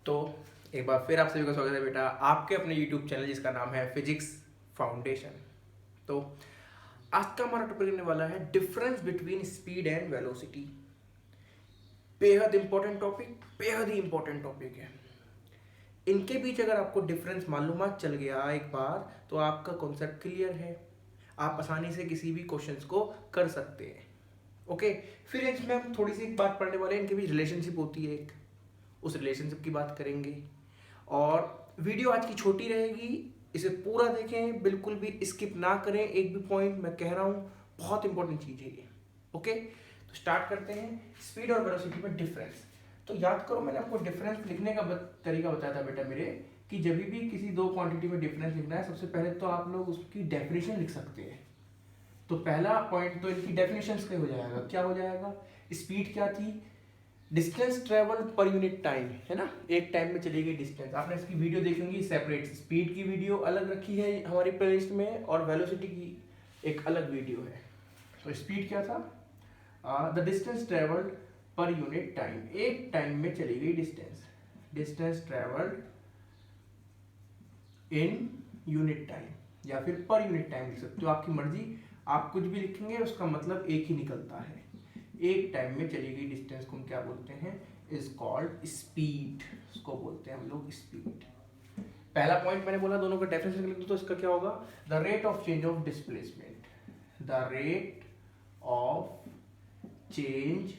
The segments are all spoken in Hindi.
तो एक बार फिर आप सभी का स्वागत है बेटा आपके अपने YouTube चैनल जिसका नाम है फिजिक्स फाउंडेशन। तो आज का हमारा टॉपिक रहने वाला है difference between speed and velocity. बेहद इंपॉर्टेंट टॉपिक, बेहद ही इंपॉर्टेंट टॉपिक है। इनके बीच अगर आपको डिफरेंस मालूमात चल गया एक बार तो आपका कॉन्सेप्ट क्लियर है, आप आसानी से किसी भी क्वेश्चंस को कर सकते हैं। ओके, फिर इसमें हम थोड़ी सी एक बात पढ़ने वाले हैं, इनके बीच रिलेशनशिप होती है एक, उस रिलेशनशिप की बात करेंगे। और वीडियो आज की छोटी रहेगी, इसे पूरा देखें, बिल्कुल भी स्किप ना करें एक भी पॉइंट। मैं कह रहा हूँ बहुत इंपॉर्टेंट चीज़ है ये। ओके, तो स्टार्ट करते हैं। स्पीड और वेलोसिटी में डिफरेंस। तो याद करो मैंने आपको डिफरेंस लिखने का तरीका बताया था बेटा मेरे, कि जब भी किसी दो क्वांटिटी में डिफरेंस लिखना है सबसे पहले तो आप लोग उसकी डेफिनेशन लिख सकते हैं। तो पहला पॉइंट तो इनकी डेफिनेशंस का हो जाएगा। क्या हो जाएगा? स्पीड क्या थी? Distance travel per unit time, है ना, एक टाइम में चली गई डिस्टेंस। आपने इसकी वीडियो देखी होंगी सेपरेट, स्पीड की वीडियो अलग रखी है हमारी प्लेलिस्ट में और वेलोसिटी की एक अलग वीडियो है। तो स्पीड क्या था? The distance travelled per unit time, एक टाइम में चली गई distance. Distance travelled in unit time या फिर पर यूनिट टाइम लिख सकते हो, आपकी मर्जी। आप कुछ भी लिखेंगे उसका मतलब एक ही निकलता है। एक टाइम में चली गई डिस्टेंस को हम क्या बोलते हैं? Is called speed. उसको बोलते हैं हम लोग स्पीड। पहला पॉइंट मैंने बोला दोनों का डेफिनेशन लिख दो, तो इसका क्या होगा? The rate of change of displacement. The rate of change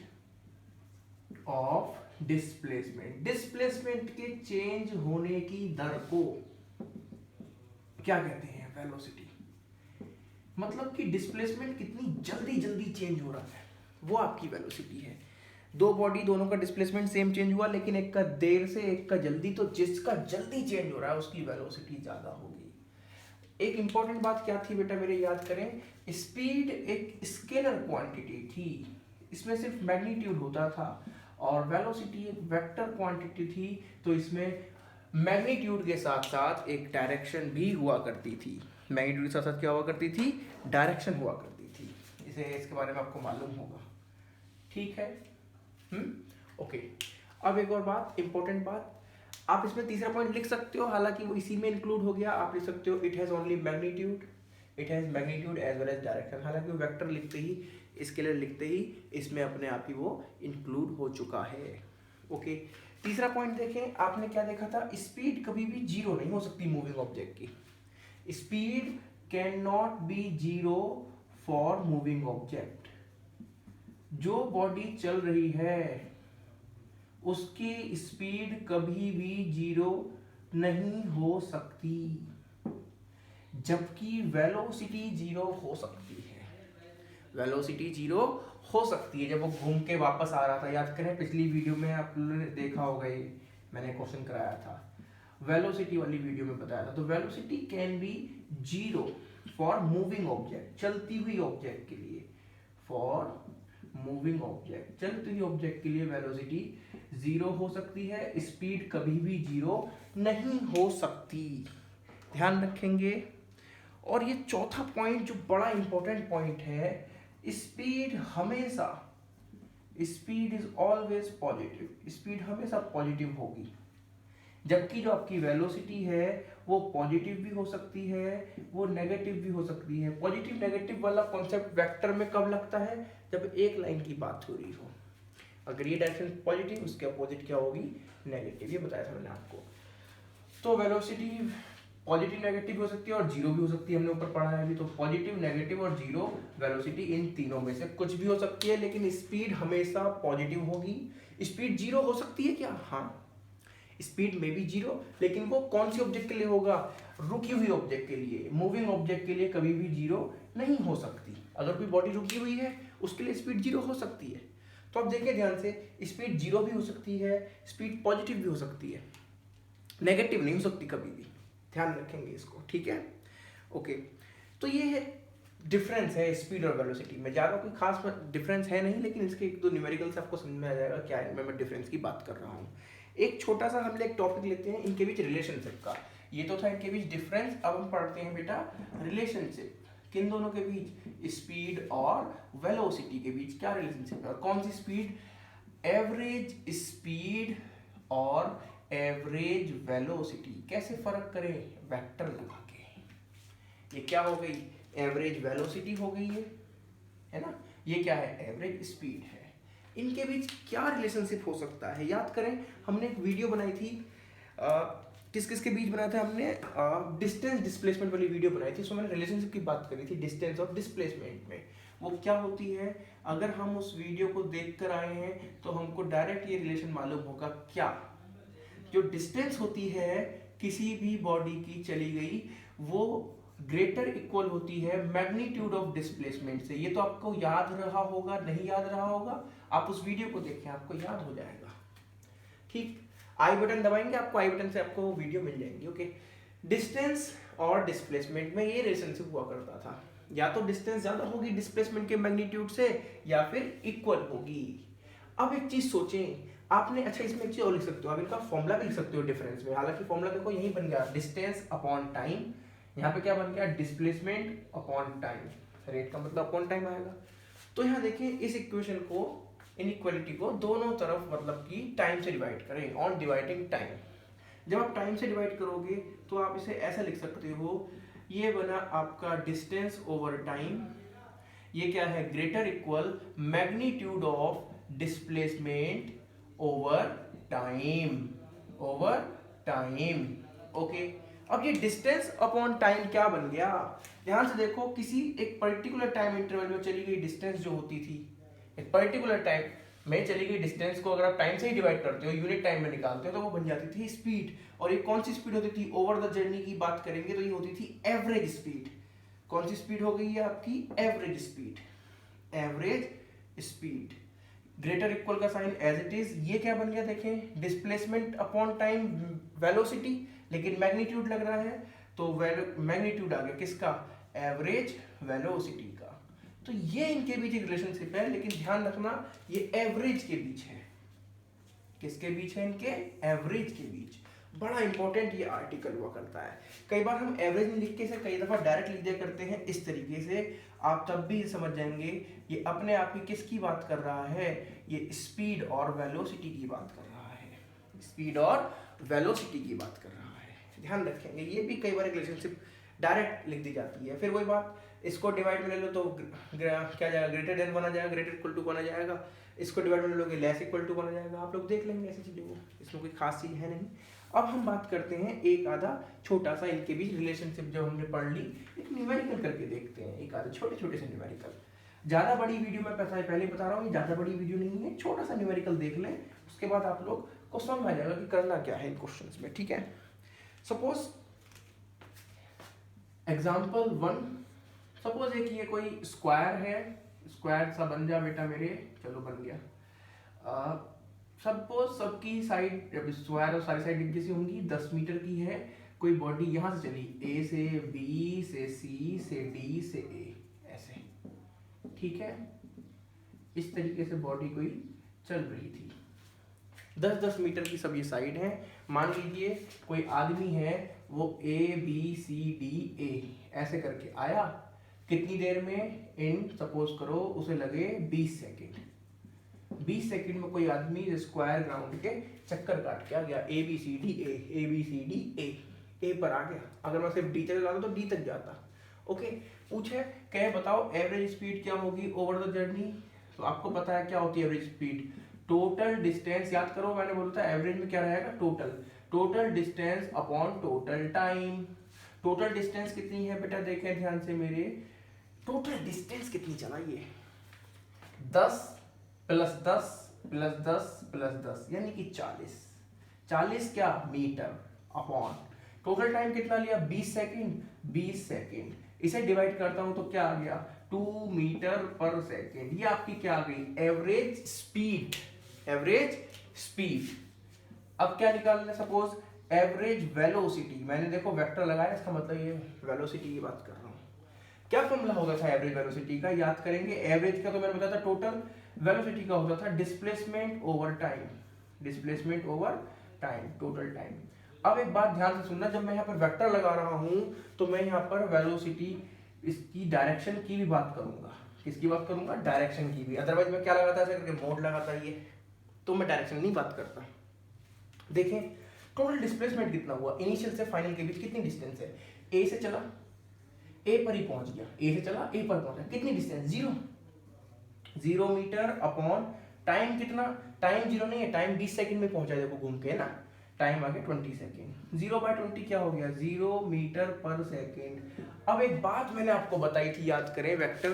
of displacement, displacement के चेंज होने की दर को क्या कहते हैं? वेलोसिटी। मतलब कि डिस्प्लेसमेंट कितनी जल्दी जल्दी चेंज हो रहा है वो आपकी वेलोसिटी है। दो बॉडी, दोनों का डिस्प्लेसमेंट सेम चेंज हुआ, लेकिन एक का देर से एक का जल्दी, तो जिसका जल्दी चेंज हो रहा है उसकी वेलोसिटी ज्यादा होगी। एक इंपॉर्टेंट बात क्या थी बेटा मेरे, याद करें। स्पीड एक स्केलर क्वांटिटी थी, इसमें सिर्फ मैग्नीट्यूड होता था, और वेलोसिटी एक वेक्टर क्वांटिटी थी, तो इसमें मैग्नीट्यूड के साथ साथ एक डायरेक्शन भी हुआ करती थी। मैग्नीट्यूड के साथ साथ क्या हुआ करती थी? डायरेक्शन हुआ करती थी। इसे इसके बारे में आपको मालूम होगा, ठीक है? ओके। अब एक और बात, इंपॉर्टेंट बात, आप इसमें तीसरा पॉइंट लिख सकते हो, हालांकि वो इसी में इंक्लूड हो गया। आप लिख सकते हो it has only magnitude, it has magnitude as well as direction. हालांकि वो वेक्टर लिखते ही, स्केलर लिखते ही इसमें अपने आप ही वो इंक्लूड हो चुका है। ओके, तीसरा पॉइंट देखें, आपने क्या देखा था? स्पीड कभी भी जीरो नहीं हो सकती मूविंग ऑब्जेक्ट की। Speed can not be zero for moving object. जो बॉडी चल रही है उसकी स्पीड कभी भी जीरो नहीं हो सकती, जबकि वेलोसिटी जीरो हो सकती है। वेलोसिटी जीरो हो सकती है जब वो घूम के वापस आ रहा था। याद करें पिछली वीडियो में आप लोगों ने देखा होगा, ये मैंने क्वेश्चन कराया था, वेलोसिटी वाली वीडियो में बताया था। तो velocity can be zero for moving object, चलती हुई ऑब्जेक्ट के लिए। फॉर मूविंग ऑब्जेक्ट, चलती हुई ऑब्जेक्ट के लिए वेलोसिटी जीरो हो सकती है, स्पीड कभी भी जीरो नहीं हो सकती। ध्यान रखेंगे। और ये चौथा पॉइंट जो बड़ा इंपॉर्टेंट पॉइंट है, स्पीड हमेशा, speed is always positive, speed हमेशा पॉजिटिव होगी। जबकि जो आपकी वेलोसिटी है वो पॉजिटिव भी हो सकती है, वो नेगेटिव भी हो सकती है। पॉजिटिव नेगेटिव वाला कॉन्सेप्ट वेक्टर में कब लगता है? जब एक लाइन की बात हो रही हो। अगर ये डायरेक्शन पॉजिटिव, उसके अपोजिट क्या होगी? नेगेटिव। ये बताया था मैंने आपको। तो वेलोसिटी पॉजिटिव नेगेटिव हो सकती है और जीरो भी हो सकती है, हमने ऊपर पढ़ा है अभी। तो पॉजिटिव, नेगेटिव और जीरो वेलोसिटी, इन तीनों में से कुछ भी हो सकती है, लेकिन स्पीड हमेशा पॉजिटिव होगी। स्पीड जीरो हो सकती है क्या? हाँ, स्पीड में भी जीरो, लेकिन वो कौन सी ऑब्जेक्ट के लिए होगा? रुकी हुई ऑब्जेक्ट के लिए। मूविंग ऑब्जेक्ट के लिए कभी भी जीरो नहीं हो सकती। अगर कोई बॉडी रुकी हुई है उसके लिए स्पीड जीरो हो सकती है। तो अब देखिए ध्यान से, स्पीड जीरो भी हो सकती है, स्पीड पॉजिटिव भी हो सकती है, नेगेटिव नहीं हो सकती कभी भी। ध्यान रखेंगे इसको, ठीक है? ओके, तो ये है डिफरेंस है स्पीड और वेलोसिटी में। ज़्यादा कोई खास डिफरेंस है नहीं, लेकिन इसके एक दो न्यूमेरिकल्स आपको समझ में आ जाएगा क्या है मैं डिफरेंस की बात कर रहा हूँ। एक छोटा सा हम एक टॉपिक लेते हैं इनके बीच रिलेशनशिप का। ये तो था इनके बीच डिफरेंस, अब हम पढ़ते हैं बेटा रिलेशनशिप। किन दोनों के बीच? स्पीड और वेलोसिटी के बीच क्या रिलेशनशिप है? और कौन सी स्पीड? एवरेज स्पीड और एवरेज वेलोसिटी। कैसे फर्क करें? वेक्टर लगा के। ये क्या हो गई? एवरेज वेलोसिटी हो गई है ना। ये क्या है? एवरेज स्पीड है। इनके बीच क्या रिलेशनशिप हो सकता है? याद करें, हमने एक वीडियो बनाई थी, किस किस के बीच बनाया था हमने? डिस्टेंस डिस्प्लेसमेंट वाली वीडियो बनाई थी। उसमें मैंने रिलेशनशिप की बात करी थी डिस्टेंस और डिस्प्लेसमेंट में। वो क्या होती है? अगर हम उस वीडियो को देख कर आए हैं तो हमको डायरेक्ट ये रिलेशन मालूम होगा। क्या? जो डिस्टेंस होती है किसी भी बॉडी की चली गई, वो ग्रेटर इक्वल होती है मैग्नीट्यूड ऑफ डिस्प्लेसमेंट से। ये तो आपको याद रहा होगा, नहीं याद रहा होगा, आप उस वीडियो को देखें, आपको याद हो जाएगा। ठीक, आई बटन दबाएंगे, आपको आई बटन से आपको वीडियो मिल जाएंगी। ओके, डिस्टेंस और डिस्प्लेसमेंट में ये रिलेशनशिप हुआ करता था, या तो डिस्टेंस ज्यादा होगी डिस्प्लेसमेंट के मैग्नीट्यूड से, या फिर इक्वल होगी। अब एक चीज सोचें आपने, अच्छा इसमें एक चीज और लिख सकते हो, आप इनका फॉर्मूला भी लिख सकते हो डिफरेंस में। हालांकि फॉर्मूला देखो यही बन गया, डिस्टेंस अपॉन टाइम। यहाँ पे क्या बन गया? Displacement upon time. रेट का मतलब अपॉन टाइम आएगा। तो यहाँ देखिए, इस इक्वेशन को, इनइक्वालिटी को दोनों तरफ मतलब कि टाइम से डिवाइड करें, ऑन डिवाइडिंग टाइम। जब आप टाइम से डिवाइड करोगे तो आप इसे ऐसा लिख सकते हो, ये बना आपका डिस्टेंस ओवर टाइम। ये क्या है? Greater equal magnitude of displacement over time, over time. Okay, अब ये डिस्टेंस अपॉन टाइम क्या बन गया? ध्यान से देखो, किसी एक पर्टिकुलर टाइम इंटरवल में चली गई डिस्टेंस जो होती थी, एक पर्टिकुलर टाइम में चली गई डिस्टेंस को अगर आप टाइम से ही डिवाइड करते हो, यूनिट टाइम में निकालते हो, तो वो बन जाती थी स्पीड। और ये कौन सी स्पीड होती थी? ओवर द जर्नी की बात करेंगे तो ये होती थी एवरेज स्पीड। कौन सी स्पीड हो गई है आपकी? Average speed. Average speed greater equal का साइन एज इट इज। ये क्या बन गया? देखें, डिस्प्लेसमेंट अपॉन टाइम वेलोसिटी, लेकिन मैग्नीट्यूड लग रहा है तो मैग्नीट्यूड आ गया किसका? एवरेज वेलोसिटी का। तो ये इनके बीच एक रिलेशनशिप है, लेकिन ध्यान रखना ये एवरेज के बीच है। किसके बीच है? इनके एवरेज के बीच। बड़ा इंपॉर्टेंट ये आर्टिकल हुआ करता है। कई बार हम एवरेज में लिख के से कई दफा डायरेक्ट लिख दिया करते हैं इस तरीके से, आप तब भी समझ जाएंगे ये अपने आप ही किसकी बात कर रहा है? ये स्पीड और वेलोसिटी की बात कर रहा है। स्पीड और वेलोसिटी की बात कर रहा है, ध्यान रखेंगे। ये भी कई बार एक रिलेशनशिप डायरेक्ट लिख दी जाती है। फिर वही बात, इसको डिवाइड में ले लो तो क्या जाएगा? ग्रेटर देन बना जाएगा, ग्रेटर इक्वल टू बना जाएगा। इसको डिवाइड में ले लोगे, लेस इक्वल टू बना जाएगा। आप लोग देख लेंगे ऐसी चीज़ों को, इसमें कोई खास चीज़ है नहीं। अब हम बात करते हैं एक आधा छोटा सा इनके बीच रिलेशनशिप जो हमने पढ़ ली, एक न्यूमेरिकल करके देखते हैं। एक आधे छोटे छोटे से न्यूमेरिकल। ज़्यादा बड़ी वीडियो में पहले बता रहा हूँ, ये ज़्यादा बड़ी वीडियो नहीं है, छोटा सा न्यूमेरिकल देख लें, उसके बाद आप लोग को समझ में आ जाएगा कि करना क्या है इन क्वेश्चंस में। ठीक है, सपोज एग्जाम्पल 1, सपोज एक ये कोई स्क्वायर है, स्क्वायर सा बन जा बेटा मेरे, चलो बन गया। सपोज सबकी साइड, स्क्वायर और सारी साइड जैसी होंगी, 10 मीटर की है। कोई बॉडी यहाँ से चली, ए से बी से सी से डी से ए, ऐसे, ठीक है। इस तरीके से बॉडी कोई चल रही थी, 10-10 मीटर की सब ये साइड है। मान लीजिए कोई आदमी है, वो A B C D A ऐसे करके आया, कितनी देर में? इन सपोज करो उसे लगे 20 सेकेंड। 20 सेकंड में कोई आदमी स्क्वायर ग्राउंड के चक्कर काट के आ गया, A B C D A पर आ गया। अगर मैं सिर्फ डी तक जाता तो डी तक जाता। ओके, पूछे कहे बताओ एवरेज स्पीड क्या होगी ओवर द जर्नी। तो आपको पता है क्या होती है एवरेज स्पीड? टोटल डिस्टेंस, याद करो मैंने बोला था एवरेज में क्या रहेगा? Total distance upon total time. Total distance कितनी है बेटा? देखें ध्यान से मेरे, टोटल डिस्टेंस कितनी चला? ये 10 + 10 + 10 + 10 यानी कि 40 क्या? मीटर अपॉन टोटल टाइम कितना लिया? 20 सेकंड। इसे डिवाइड करता हूं तो क्या आ गया? 2 मीटर पर सेकंड। ये आपकी क्या आ गई? Average speed. अब क्या निकालना है? सपोज एवरेज वेलोसिटी, मैंने देखो वेक्टर लगाया, इसका मतलब ये वेलोसिटी की बात कर रहा हूं। क्या फॉर्मूला होता था एवरेज वेलोसिटी का? याद करेंगे, एवरेज का तो मैंने बताया था टोटल, वेलोसिटी का होता था displacement over time, total time. अब एक बात ध्यान से सुनना, जब मैं यहाँ पर वेक्टर लगा रहा हूं तो मैं यहाँ पर वेलोसिटी, इसकी डायरेक्शन की भी बात करूंगा। किसकी बात करूंगा? डायरेक्शन की भी। अदरवाइज मैं क्या लगाता है? मोड लगाता है ये, तो मैं डायरेक्शन नहीं बात करता। देखें टोटल डिस्प्लेसमेंट कितना हुआ, इनिशियल से फाइनल के बीच कितनी डिस्टेंस है, ए से चला ए पर ही पहुंच गया, ए से चला ए पर पहुंचा, कितनी डिस्टेंस, 0 मीटर अपॉन टाइम कितना, टाइम 0 नहीं है, टाइम 20 सेकंड में पहुंचा, देखो घूम के ना, टाइम आ गया 20 सेकंड, 0/20 क्या हो गया, 0 मीटर पर सेकंड। अब एक बात मैंने आपको बताई थी, याद करें वेक्टर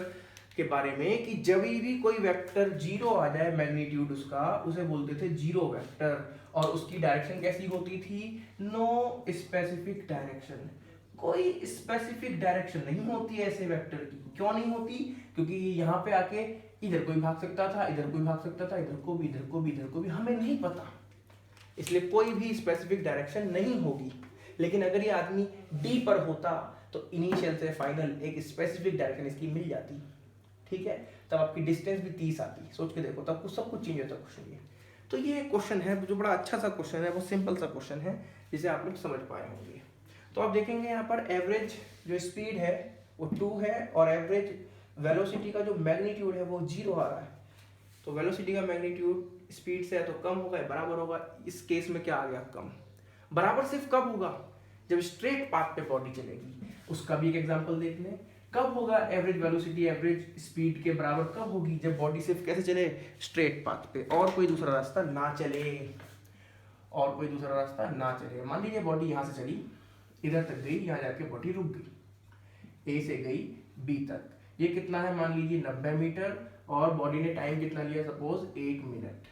के बारे में, कि जब भी कोई वेक्टर 0 आ जाए मैग्नीट्यूड उसका, उसे बोलते थे जीरो वेक्टर, और उसकी डायरेक्शन कैसी होती थी, नो स्पेसिफिक डायरेक्शन, कोई स्पेसिफिक डायरेक्शन नहीं होती है ऐसे वेक्टर की। क्यों नहीं होती, क्योंकि यहाँ पे आके इधर कोई भाग सकता था, इधर कोई भाग सकता था, इधर को भी, इधर को भी, इधर को भी, हमें नहीं पता, इसलिए कोई भी स्पेसिफिक डायरेक्शन नहीं होगी। लेकिन अगर ये आदमी डी पर होता तो इनिशियल से फाइनल एक स्पेसिफिक डायरेक्शन इसकी मिल जाती, ठीक है, तब आपकी डिस्टेंस भी 30 आती, सोच के देखो, तब कुछ सब कुछ चेंज होता क्वेश्चन ये। तो ये क्वेश्चन है जो बड़ा अच्छा सा क्वेश्चन है, वो सिंपल सा क्वेश्चन है जिसे आप लोग समझ पाए होंगे। तो आप देखेंगे यहाँ पर एवरेज जो स्पीड है वो 2 है, और एवरेज वेलोसिटी का जो मैग्नीट्यूड है वो 0 आ रहा है। तो वेलोसिटी का मैग्नीट्यूड स्पीड से है तो कम होगा या बराबर होगा, इस केस में क्या आ गया, कम। बराबर सिर्फ कब होगा, जब स्ट्रेट पाथ पे बॉडी चलेगी। उसका भी एक एग्जांपल देख लें, कब होगा एवरेज वेलोसिटी एवरेज स्पीड के बराबर, कब होगी, जब बॉडी सिर्फ कैसे चले, स्ट्रेट पाथ पे, और कोई दूसरा रास्ता ना चले, और कोई दूसरा रास्ता ना चले। मान लीजिए बॉडी यहाँ से चली, इधर तक गई, यहाँ जाके बॉडी रुक गई, ए से गई बी तक, ये कितना है, मान लीजिए 90 मीटर, और बॉडी ने टाइम कितना लिया, सपोज 1 मिनट,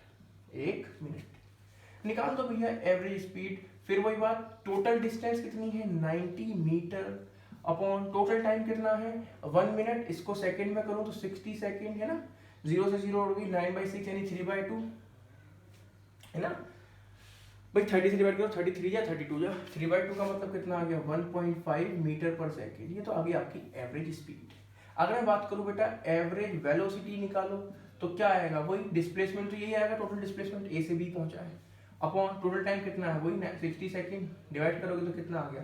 1 मिनट। निकाल दो भैया एवरेज स्पीड, फिर वही बात, टोटल डिस्टेंस कितनी है, 90 मीटर, अपॉन टोटल टाइम कितना है 1 मिनट, इसको सेकंड में करूं तो 60 सेकंड है ना, 0 से 0 उड़ गई, 9/6 यानी 3/2 है ना भाई, 30 से डिवाइड करो, 33 या 32 या 3/2 का मतलब कितना आ गया, 1.5 मीटर पर सेकेंड। ये तो आ गई आपकी एवरेज स्पीड। अगर मैं बात करूं बेटा एवरेज वेलोसिटी निकालो, तो क्या आएगा, वही डिस्प्लेसमेंट तो यही आएगा, टोटल डिस्प्लेसमेंट ए से बी पहुंचा है, अपॉन टोटल टाइम कितना है, वही 60 सेकंड, डिवाइड करोगे तो कितना आ गया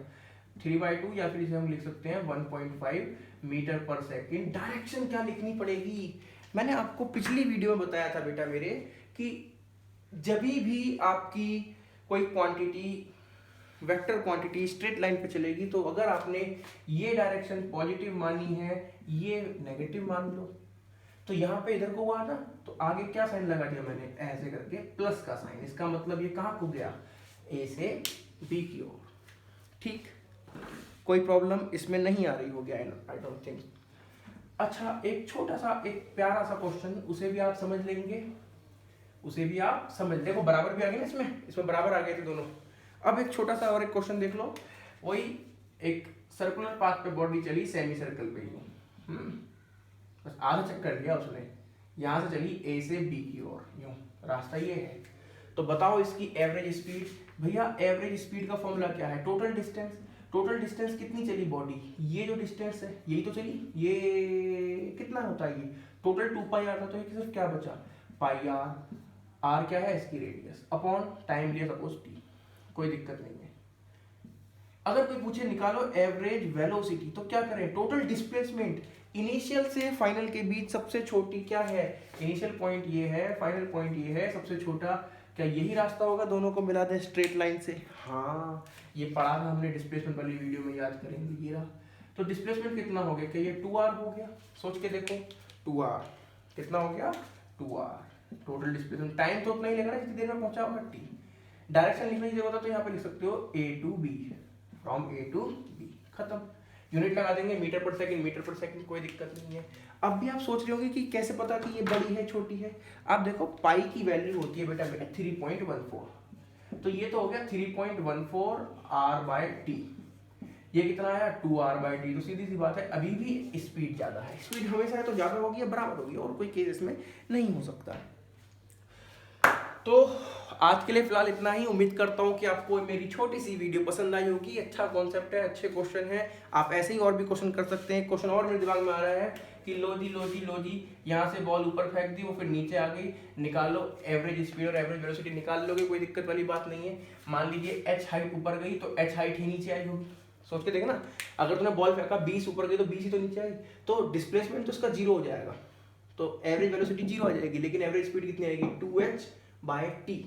3/2, या फिर इसे हम लिख सकते हैं 1.5 मीटर पर सेकंड। डायरेक्शन क्या लिखनी पड़ेगी, मैंने आपको पिछली वीडियो में बताया था बेटा मेरे, कि जब भी आपकी कोई quantity vector quantity straight line पे चलेगी, तो अगर आपने ये डायरेक्शन पॉजिटिव मानी है, ये नेगेटिव मान लो, तो यहाँ पे इधर को हुआ ना, तो आगे क्या साइन लगा दिया मैंने, ऐसे करके प्लस का साइन, इसका मतलब ये कहाँ को गया, ए से बी की ओर। ठीक, कोई प्रॉब्लम इसमें नहीं आ रही होगी, आई डोंट थिंक। अच्छा, एक छोटा सा एक प्यारा सा क्वेश्चन, उसे भी आप समझ लेंगे, उसे भी आप समझ, देखो बराबर भी आ गए ना, इसमें बराबर आ गए थे दोनों। अब एक छोटा सा और एक क्वेश्चन देख लो, वही एक सर्कुलर पाथ पे बॉडी चली सेमी सर्कल पे ही, बस आधा चक्कर लिया उसने, यहाँ से चली ए से बी की ओर, यूं रास्ता ये है, तो बताओ इसकी एवरेज स्पीड। भैया एवरेज स्पीड का फॉर्मूला क्या है, टोटल डिस्टेंस, टोटल डिस्टेंस कितनी चली बॉडी, ये जो डिस्टेंस है यही तो चली, ये कितना होता है, ये टोटल 2πr था, तो ये सिर्फ क्या बचा, πr, r क्या है इसकी रेडियस, अपॉन टाइम लिया सपोज t, कोई दिक्कत नहीं है। अगर कोई पूछे निकालो एवरेज वेलोसिटी, तो क्या करें, टोटल डिस्प्लेसमेंट इनिशियल से फाइनल के बीच सबसे छोटी क्या है, इनिशियल पॉइंट ये है, फाइनल पॉइंट ये है, सबसे छोटा, क्या यही रास्ता होगा, दोनों को मिला दें स्ट्रेट लाइन से, हाँ ये पढ़ा था हमने डिस्प्लेसमेंट वाली वीडियो में, याद करेंगे, ये रहा। तो डिस्प्लेसमेंट कितना हो गया, क्या ये 2r हो गया, सोच के देखो 2r कितना हो गया, 2r टोटल डिस्प्लेसमेंट, टाइम तो उतना ही लगेगा जितनी देर में पहुंचा होगा t। डायरेक्शन लिखने की जरूरत है तो यहाँ पे लिख सकते हो a to b, from a to b, खत्म। यूनिट लगा देंगे मीटर पर सेकंड, मीटर पर सेकंड, कोई दिक्कत नहीं है। अब भी आप सोच रहे होंगे कि कैसे पता कि ये बड़ी है छोटी है, आप देखो पाई की वैल्यू होती है बेटा 3.14, तो ये तो हो गया 3.14 r/t, ये कितना आया 2r/t, तो सीधी सी बात है अभी भी स्पीड ज्यादा है, स्पीड हमेशा है तो ज्यादा होगी या बराबर होगी, और कोई केस इसमें नहीं हो सकता। तो आज के लिए फिलहाल इतना ही, उम्मीद करता हूँ कि आपको मेरी छोटी सी वीडियो पसंद आई होगी। अच्छा कॉन्सेप्ट है, अच्छे क्वेश्चन है, आप ऐसे ही और भी क्वेश्चन कर सकते हैं। क्वेश्चन और मेरे दिमाग में आ रहा है कि लो जी यहाँ से बॉल ऊपर फेंक दी, वो फिर नीचे आ गई, निकालो एवरेज स्पीड और एवरेज वेलोसिटी निकाल लोगे, कोई दिक्कत वाली बात नहीं है। मान लीजिए h हाइट ऊपर गई तो h हाइट ही नीचे आई होगी, सोच के देखना, अगर तुमने बॉल फेंका 20 ऊपर गई तो 20 ही तो नीचे आई, तो डिस्प्लेसमेंट तो इसका 0 हो जाएगा, तो एवरेज वेलोसिटी 0 आ जाएगी, लेकिन एवरेज स्पीड कितनी आएगी 2h/t,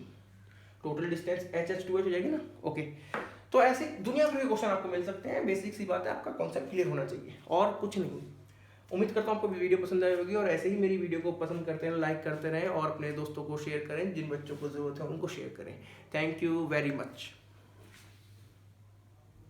टोटल डिस्टेंस HH2H हो जाएगी ना। ओके, तो ऐसे दुनिया भर के क्वेश्चन आपको मिल सकते हैं। बेसिक सी बात है, आपका कॉन्सेप्ट क्लियर होना चाहिए और कुछ नहीं। उम्मीद करता हूँ आपको वीडियो पसंद आई होगी, और ऐसे ही मेरी वीडियो को पसंद करते हैं, लाइक करते रहें और अपने दोस्तों को शेयर करें, जिन बच्चों को ज़रूरत है उनको शेयर करें। Thank you very much.